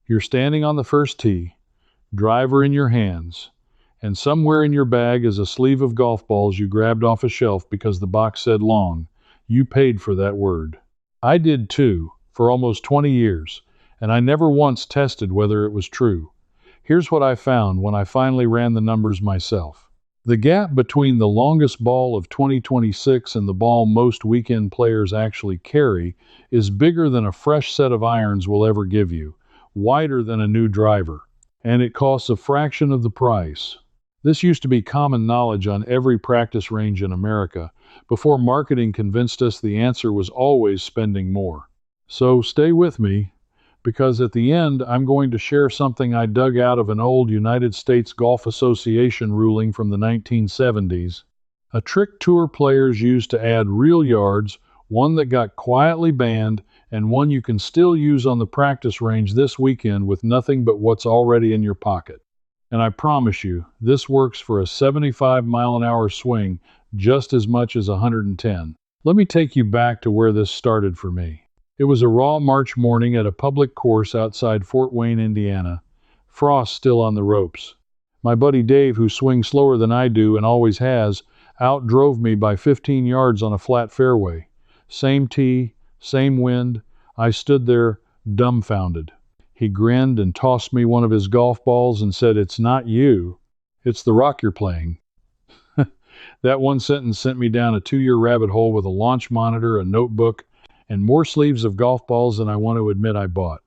You're standing on the first tee, driver in your hands, and somewhere in your bag is a sleeve of golf balls you grabbed off a shelf because the box said long. You paid for that word. I did too, for almost 20 years, and I never once tested whether it was true. Here's what I found when I finally ran the numbers myself. The gap between the longest ball of 2026 and the ball most weekend players actually carry is bigger than a fresh set of irons will ever give you, wider than a new driver, and it costs a fraction of the price. This used to be common knowledge on every practice range in America before marketing convinced us the answer was always spending more. So stay with me, because at the end I'm going to share something I dug out of an old United States Golf Association ruling from the 1970s, a trick tour players used to add real yards, one that got quietly banned, and one you can still use on the practice range this weekend with nothing but what's already in your pocket. And I promise you, this works for a 75-mile-an-hour swing just as much as 110. Let me take you back to where this started for me. It was a raw March morning at a public course outside Fort Wayne, Indiana. Frost still on the ropes. My buddy Dave, who swings slower than I do and always has, outdrove me by 15 yards on a flat fairway. Same tee, same wind. I stood there, dumbfounded. He grinned and tossed me one of his golf balls and said, "It's not you, it's the rock you're playing." That one sentence sent me down a 2-year rabbit hole with a launch monitor, a notebook, and more sleeves of golf balls than I want to admit I bought.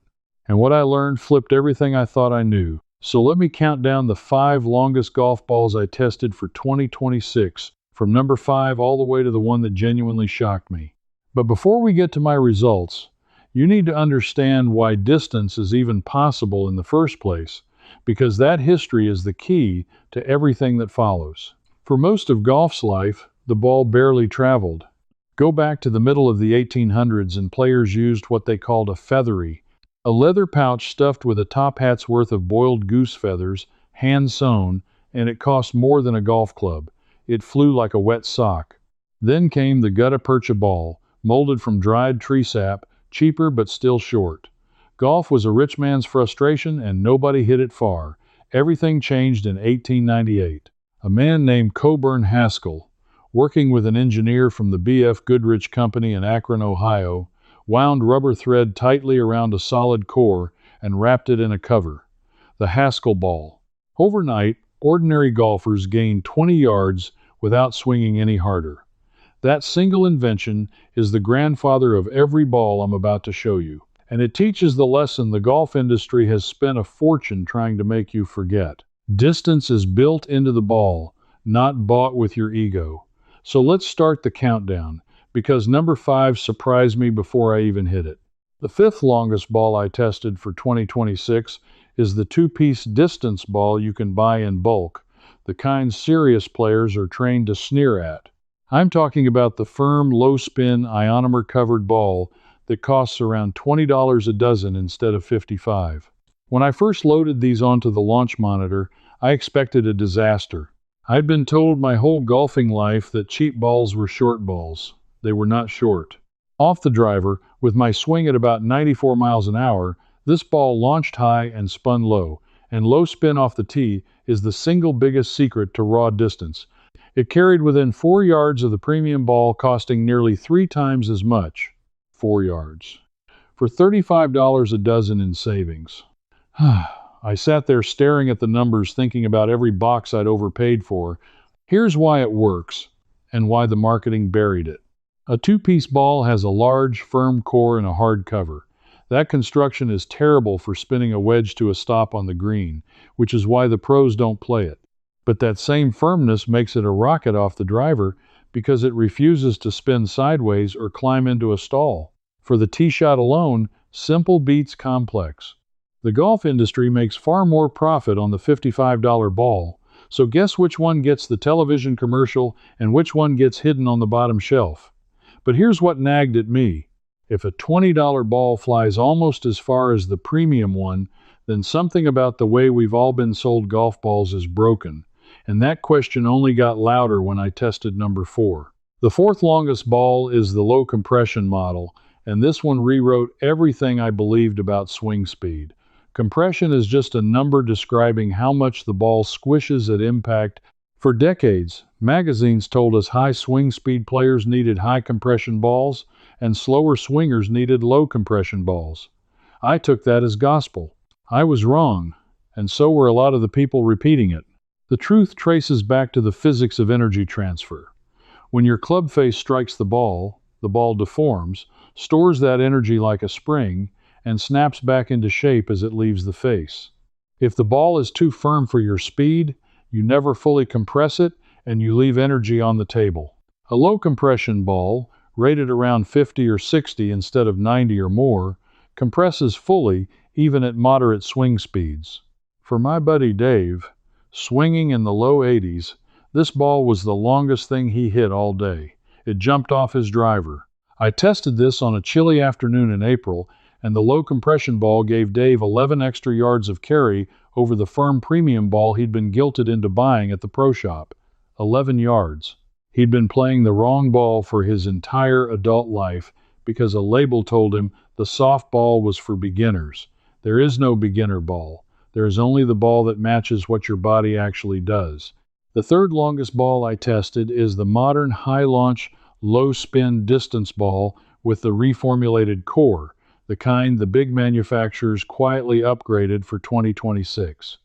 And what I learned flipped everything I thought I knew. So let me count down the 5 longest golf balls I tested for 2026, from number 5 all the way to the one that genuinely shocked me. But before we get to my results, you need to understand why distance is even possible in the first place, because that history is the key to everything that follows. For most of golf's life, the ball barely traveled. Go back to the middle of the 1800s and players used what they called a feathery, a leather pouch stuffed with a top hat's worth of boiled goose feathers, hand-sewn, and it cost more than a golf club. It flew like a wet sock. Then came the gutta-percha ball, molded from dried tree sap, cheaper but still short. Golf was a rich man's frustration and nobody hit it far. Everything changed in 1898. A man named Coburn Haskell, working with an engineer from the B.F. Goodrich Company in Akron, Ohio, wound rubber thread tightly around a solid core and wrapped it in a cover. The Haskell ball. Overnight, ordinary golfers gained 20 yards without swinging any harder. That single invention is the grandfather of every ball I'm about to show you, and it teaches the lesson the golf industry has spent a fortune trying to make you forget. Distance is built into the ball, not bought with your ego. So let's start the countdown, because number 5 surprised me before I even hit it. The 5th longest ball I tested for 2026 is the 2-piece distance ball you can buy in bulk, the kind serious players are trained to sneer at. I'm talking about the firm, low-spin, ionomer-covered ball that costs around $20 a dozen instead of $55. When I first loaded these onto the launch monitor, I expected a disaster. I'd been told my whole golfing life that cheap balls were short balls. They were not short. Off the driver, with my swing at about 94 miles an hour, this ball launched high and spun low, and low spin off the tee is the single biggest secret to raw distance. It carried within 4 yards of the premium ball, costing nearly 3 times as much, 4 yards, for $35 a dozen in savings. I sat there staring at the numbers, thinking about every box I'd overpaid for. Here's why it works, and why the marketing buried it. A 2-piece ball has a large, firm core and a hard cover. That construction is terrible for spinning a wedge to a stop on the green, which is why the pros don't play it. But that same firmness makes it a rocket off the driver because it refuses to spin sideways or climb into a stall. For the tee shot alone, simple beats complex. The golf industry makes far more profit on the $55 ball, so guess which one gets the television commercial and which one gets hidden on the bottom shelf. But here's what nagged at me. If a $20 ball flies almost as far as the premium one, then something about the way we've all been sold golf balls is broken. And that question only got louder when I tested number 4. The 4th longest ball is the low compression model, and this one rewrote everything I believed about swing speed. Compression is just a number describing how much the ball squishes at impact. For decades, magazines told us high swing speed players needed high compression balls and slower swingers needed low compression balls. I took that as gospel. I was wrong, and so were a lot of the people repeating it. The truth traces back to the physics of energy transfer. When your club face strikes the ball deforms, stores that energy like a spring, and snaps back into shape as it leaves the face. If the ball is too firm for your speed, you never fully compress it, and you leave energy on the table. A low compression ball, rated around 50 or 60 instead of 90 or more, compresses fully even at moderate swing speeds. For my buddy Dave, swinging in the low 80s, this ball was the longest thing he hit all day. It jumped off his driver. I tested this on a chilly afternoon in April, and the low compression ball gave Dave 11 extra yards of carry over the firm premium ball he'd been guilted into buying at the pro shop. 11 yards. He'd been playing the wrong ball for his entire adult life because a label told him the soft ball was for beginners. There is no beginner ball. There is only the ball that matches what your body actually does. The third longest ball I tested is the modern high-launch, low-spin distance ball with the reformulated core, the kind the big manufacturers quietly upgraded for 2026.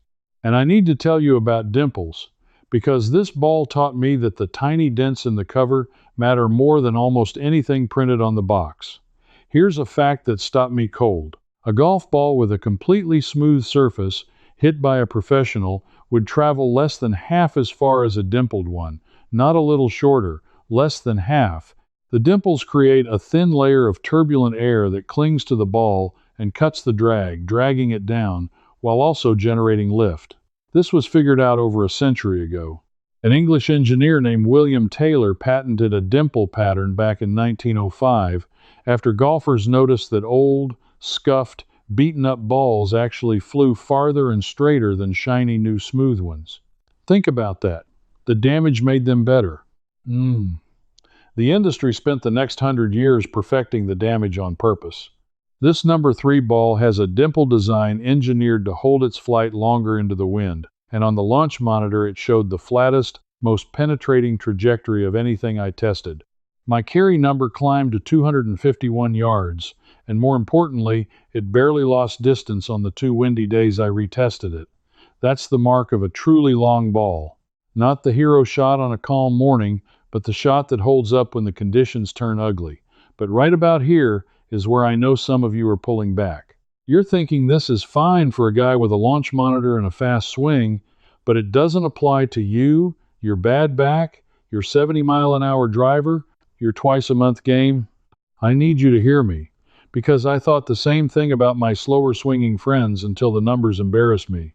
And I need to tell you about dimples, because this ball taught me that the tiny dents in the cover matter more than almost anything printed on the box. Here's a fact that stopped me cold. A golf ball with a completely smooth surface, hit by a professional, would travel less than half as far as a dimpled one, not a little shorter, less than half. The dimples create a thin layer of turbulent air that clings to the ball and cuts the drag, dragging it down, while also generating lift. This was figured out over a century ago. An English engineer named William Taylor patented a dimple pattern back in 1905 after golfers noticed that old, scuffed, beaten-up balls actually flew farther and straighter than shiny new smooth ones. Think about that. The damage made them better. The industry spent the next 100 years perfecting the damage on purpose. This number 3 ball has a dimple design engineered to hold its flight longer into the wind, and on the launch monitor it showed the flattest, most penetrating trajectory of anything I tested. My carry number climbed to 251 yards, and more importantly, it barely lost distance on the 2 windy days I retested it. That's the mark of a truly long ball. Not the hero shot on a calm morning, but the shot that holds up when the conditions turn ugly. But right about here is where I know some of you are pulling back. You're thinking this is fine for a guy with a launch monitor and a fast swing, but it doesn't apply to you, your bad back, your 70-mile-an-hour driver, your twice-a-month game. I need you to hear me, because I thought the same thing about my slower swinging friends until the numbers embarrassed me.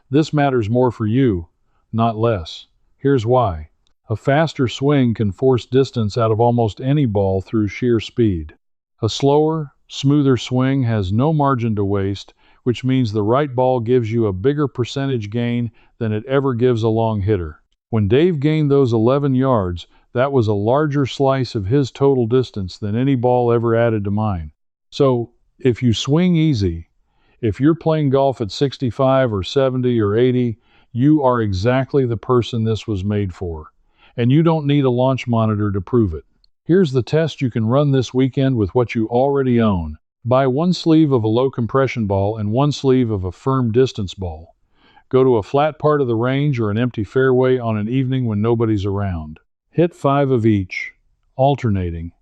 This matters more for you, not less. Here's why. A faster swing can force distance out of almost any ball through sheer speed. A slower, smoother swing has no margin to waste, which means the right ball gives you a bigger percentage gain than it ever gives a long hitter. When Dave gained those 11 yards, that was a larger slice of his total distance than any ball ever added to mine. So, if you swing easy, if you're playing golf at 65 or 70 or 80, you are exactly the person this was made for. And you don't need a launch monitor to prove it. Here's the test you can run this weekend with what you already own. Buy 1 sleeve of a low compression ball and 1 sleeve of a firm distance ball. Go to a flat part of the range or an empty fairway on an evening when nobody's around. Hit 5 of each, alternating,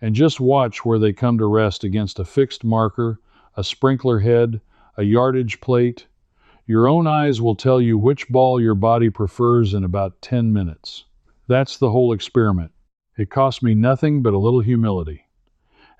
and just watch where they come to rest against a fixed marker, a sprinkler head, a yardage plate. Your own eyes will tell you which ball your body prefers in about 10 minutes. That's the whole experiment. It cost me nothing but a little humility.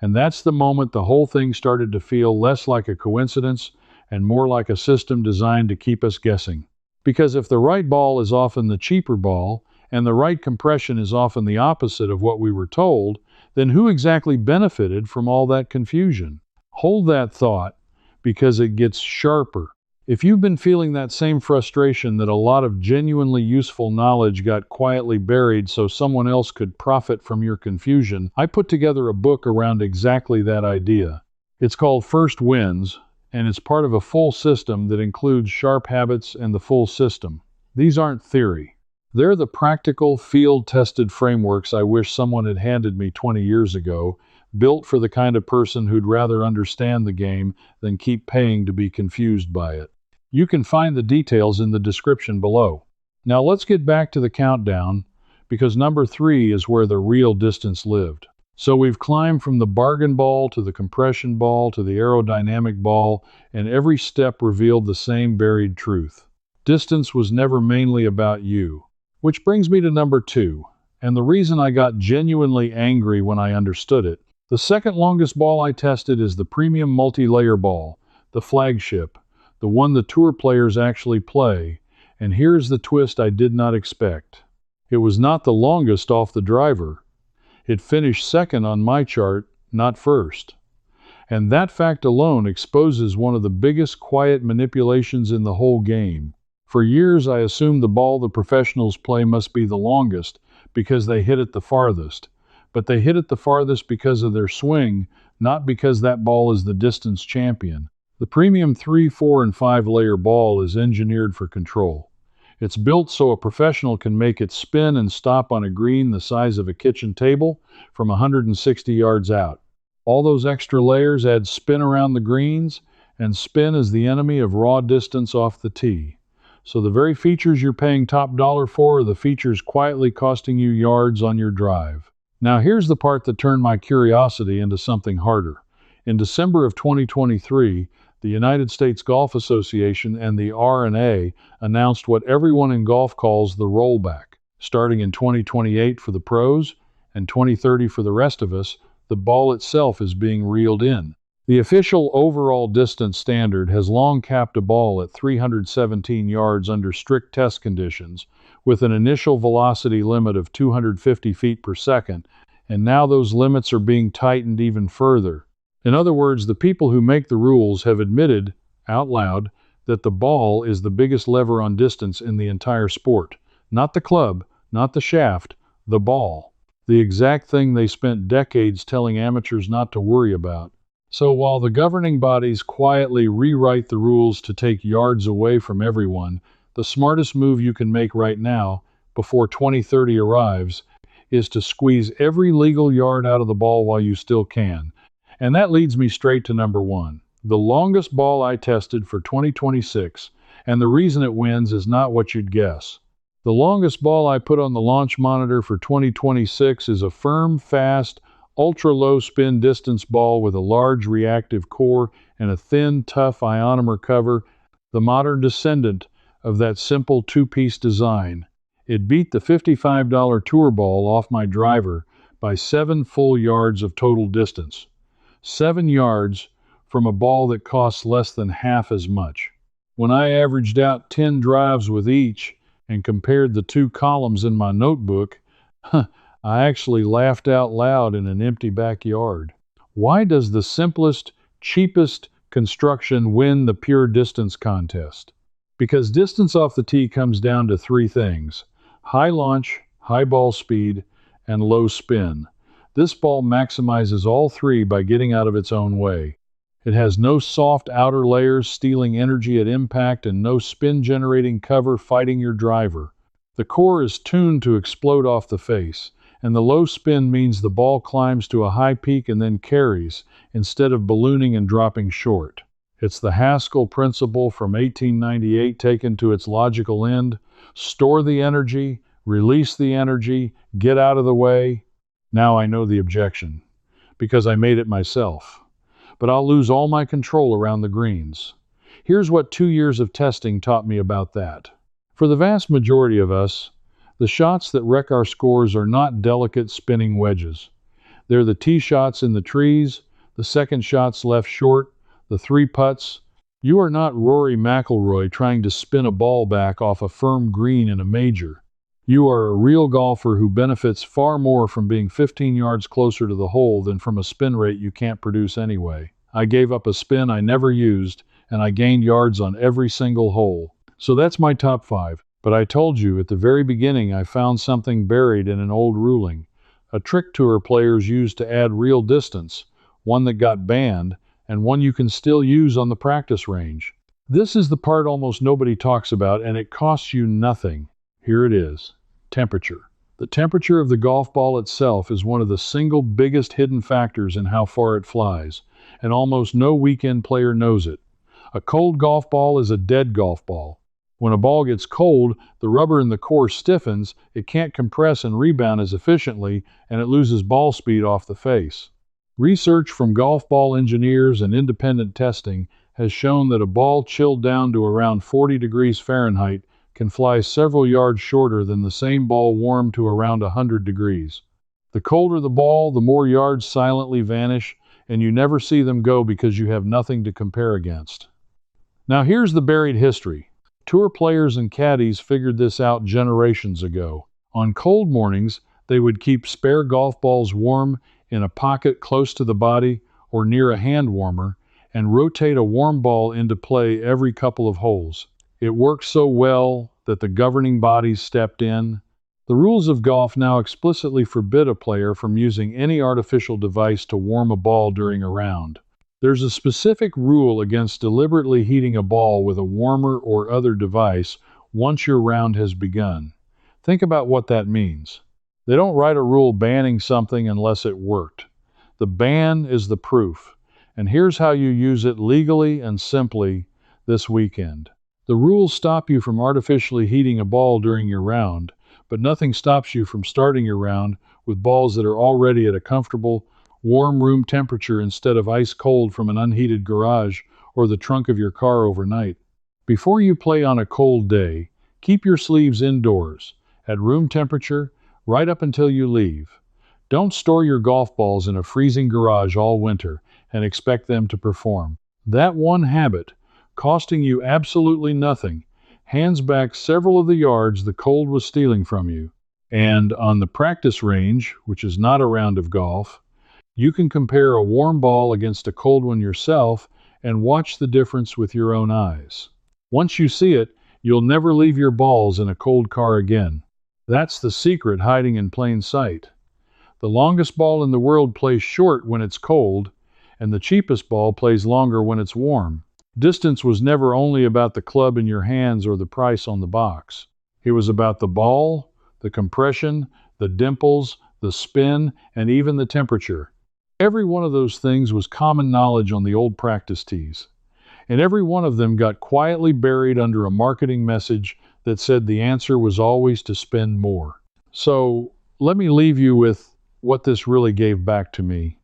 And that's the moment the whole thing started to feel less like a coincidence and more like a system designed to keep us guessing. Because if the right ball is often the cheaper ball, and the right compression is often the opposite of what we were told, then who exactly benefited from all that confusion? Hold that thought, because it gets sharper. If you've been feeling that same frustration that a lot of genuinely useful knowledge got quietly buried so someone else could profit from your confusion, I put together a book around exactly that idea. It's called First Wins, and it's part of a full system that includes sharp habits and the full system. These aren't theory. They're the practical, field-tested frameworks I wish someone had handed me 20 years ago, built for the kind of person who'd rather understand the game than keep paying to be confused by it. You can find the details in the description below. Now let's get back to the countdown, because number 3 is where the real distance lived. So we've climbed from the bargain ball to the compression ball to the aerodynamic ball, and every step revealed the same buried truth. Distance was never mainly about you. Which brings me to number 2, and the reason I got genuinely angry when I understood it. The second longest ball I tested is the premium multi-layer ball, the flagship, the one the tour players actually play, and here's the twist I did not expect. It was not the longest off the driver. It finished second on my chart, not first. And that fact alone exposes one of the biggest quiet manipulations in the whole game. For years I assumed the ball the professionals play must be the longest because they hit it the farthest. But they hit it the farthest because of their swing, not because that ball is the distance champion. The premium 3, 4, and 5 layer ball is engineered for control. It's built so a professional can make it spin and stop on a green the size of a kitchen table from 160 yards out. All those extra layers add spin around the greens, and spin is the enemy of raw distance off the tee. So the very features you're paying top dollar for are the features quietly costing you yards on your drive. Now here's the part that turned my curiosity into something harder. In December of 2023, the United States Golf Association and the R&A announced what everyone in golf calls the rollback. Starting in 2028 for the pros and 2030 for the rest of us, the ball itself is being reeled in. The official overall distance standard has long capped a ball at 317 yards under strict test conditions, with an initial velocity limit of 250 feet per second, and now those limits are being tightened even further. In other words, the people who make the rules have admitted, out loud, that the ball is the biggest lever on distance in the entire sport. Not the club, not the shaft, the ball. The exact thing they spent decades telling amateurs not to worry about. So while the governing bodies quietly rewrite the rules to take yards away from everyone, the smartest move you can make right now, before 2030 arrives, is to squeeze every legal yard out of the ball while you still can. And that leads me straight to number 1, the longest ball I tested for 2026, and the reason it wins is not what you'd guess. The longest ball I put on the launch monitor for 2026 is a firm, fast, ultra-low spin distance ball with a large reactive core and a thin, tough ionomer cover, the modern descendant of that simple two-piece design. It beat the $55 tour ball off my driver by 7 full yards of total distance. 7 yards from a ball that costs less than half as much. When I averaged out 10 drives with each and compared the 2 columns in my notebook, I actually laughed out loud in an empty backyard. Why does the simplest, cheapest construction win the pure distance contest? Because distance off the tee comes down to 3 things: high launch, high ball speed, and low spin. This ball maximizes all 3 by getting out of its own way. It has no soft outer layers stealing energy at impact and no spin-generating cover fighting your driver. The core is tuned to explode off the face, and the low spin means the ball climbs to a high peak and then carries, instead of ballooning and dropping short. It's the Haskell principle from 1898 taken to its logical end. Store the energy, release the energy, get out of the way. Now I know the objection, because I made it myself. But I'll lose all my control around the greens. Here's what 2 years of testing taught me about that. For the vast majority of us, the shots that wreck our scores are not delicate spinning wedges. They're the tee shots in the trees, the second shots left short, the 3 putts. You are not Rory McIlroy trying to spin a ball back off a firm green in a major. You are a real golfer who benefits far more from being 15 yards closer to the hole than from a spin rate you can't produce anyway. I gave up a spin I never used, and I gained yards on every single hole. So that's my top 5. But I told you at the very beginning I found something buried in an old ruling, a trick tour players used to add real distance, one that got banned, and one you can still use on the practice range. This is the part almost nobody talks about, and it costs you nothing. Here it is. Temperature. The temperature of the golf ball itself is one of the single biggest hidden factors in how far it flies, and almost no weekend player knows it. A cold golf ball is a dead golf ball. When a ball gets cold, the rubber in the core stiffens, it can't compress and rebound as efficiently, and it loses ball speed off the face. Research from golf ball engineers and independent testing has shown that a ball chilled down to around 40 degrees Fahrenheit can fly several yards shorter than the same ball warmed to around 100 degrees. The colder the ball, the more yards silently vanish, and you never see them go because you have nothing to compare against. Now here's the buried history. Tour players and caddies figured this out generations ago. On cold mornings, they would keep spare golf balls warm in a pocket close to the body or near a hand warmer and rotate a warm ball into play every couple of holes. It worked so well that the governing bodies stepped in. The rules of golf now explicitly forbid a player from using any artificial device to warm a ball during a round. There's a specific rule against deliberately heating a ball with a warmer or other device once your round has begun. Think about what that means. They don't write a rule banning something unless it worked. The ban is the proof, and here's how you use it legally and simply this weekend. The rules stop you from artificially heating a ball during your round, but nothing stops you from starting your round with balls that are already at a comfortable, warm room temperature instead of ice cold from an unheated garage or the trunk of your car overnight. Before you play on a cold day, keep your sleeves indoors, at room temperature, right up until you leave. Don't store your golf balls in a freezing garage all winter and expect them to perform. That one habit, costing you absolutely nothing, hands back several of the yards the cold was stealing from you. And on the practice range, which is not a round of golf, you can compare a warm ball against a cold one yourself and watch the difference with your own eyes. Once you see it, you'll never leave your balls in a cold car again. That's the secret hiding in plain sight. The longest ball in the world plays short when it's cold, and the cheapest ball plays longer when it's warm. Distance was never only about the club in your hands or the price on the box. It was about the ball, the compression, the dimples, the spin, and even the temperature. Every one of those things was common knowledge on the old practice tees, and every one of them got quietly buried under a marketing message that said the answer was always to spend more. So, let me leave you with what this really gave back to me.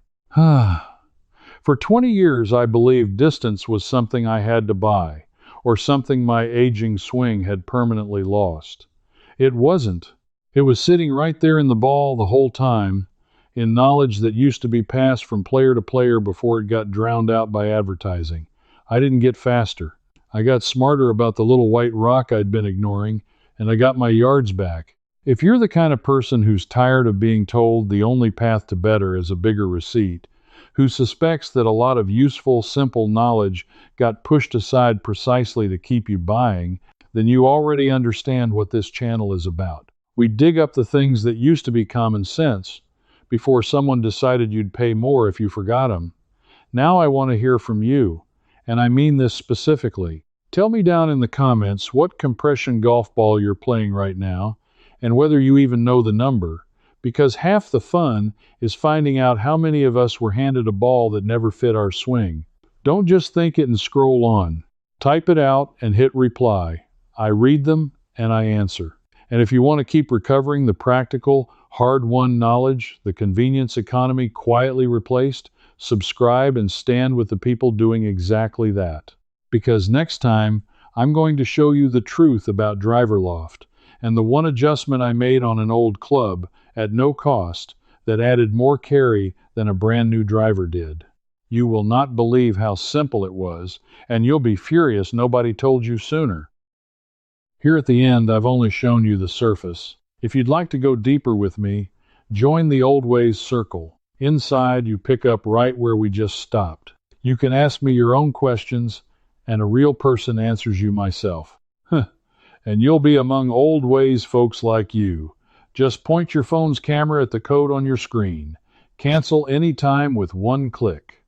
For 20 years, I believed distance was something I had to buy, or something my aging swing had permanently lost. It wasn't. It was sitting right there in the ball the whole time, in knowledge that used to be passed from player to player before it got drowned out by advertising. I didn't get faster. I got smarter about the little white rock I'd been ignoring, and I got my yards back. If you're the kind of person who's tired of being told the only path to better is a bigger receipt, who suspects that a lot of useful, simple knowledge got pushed aside precisely to keep you buying, then you already understand what this channel is about. We dig up the things that used to be common sense before someone decided you'd pay more if you forgot them. Now I want to hear from you, and I mean this specifically. Tell me down in the comments what compression golf ball you're playing right now, and whether you even know the number, because half the fun is finding out how many of us were handed a ball that never fit our swing. Don't just think it and scroll on. Type it out and hit reply. I read them and I answer. And if you want to keep recovering the practical, hard-won knowledge the convenience economy quietly replaced, subscribe and stand with the people doing exactly that. Because next time, I'm going to show you the truth about driver loft and the one adjustment I made on an old club at no cost that added more carry than a brand new driver did. You will not believe how simple it was, and you'll be furious nobody told you sooner. Here at the end, I've only shown you the surface. If you'd like to go deeper with me, join the Old Ways Circle. Inside, you pick up right where we just stopped. You can ask me your own questions, and a real person answers you myself. And you'll be among Old Ways folks like you. Just point your phone's camera at the code on your screen. Cancel anytime with one click.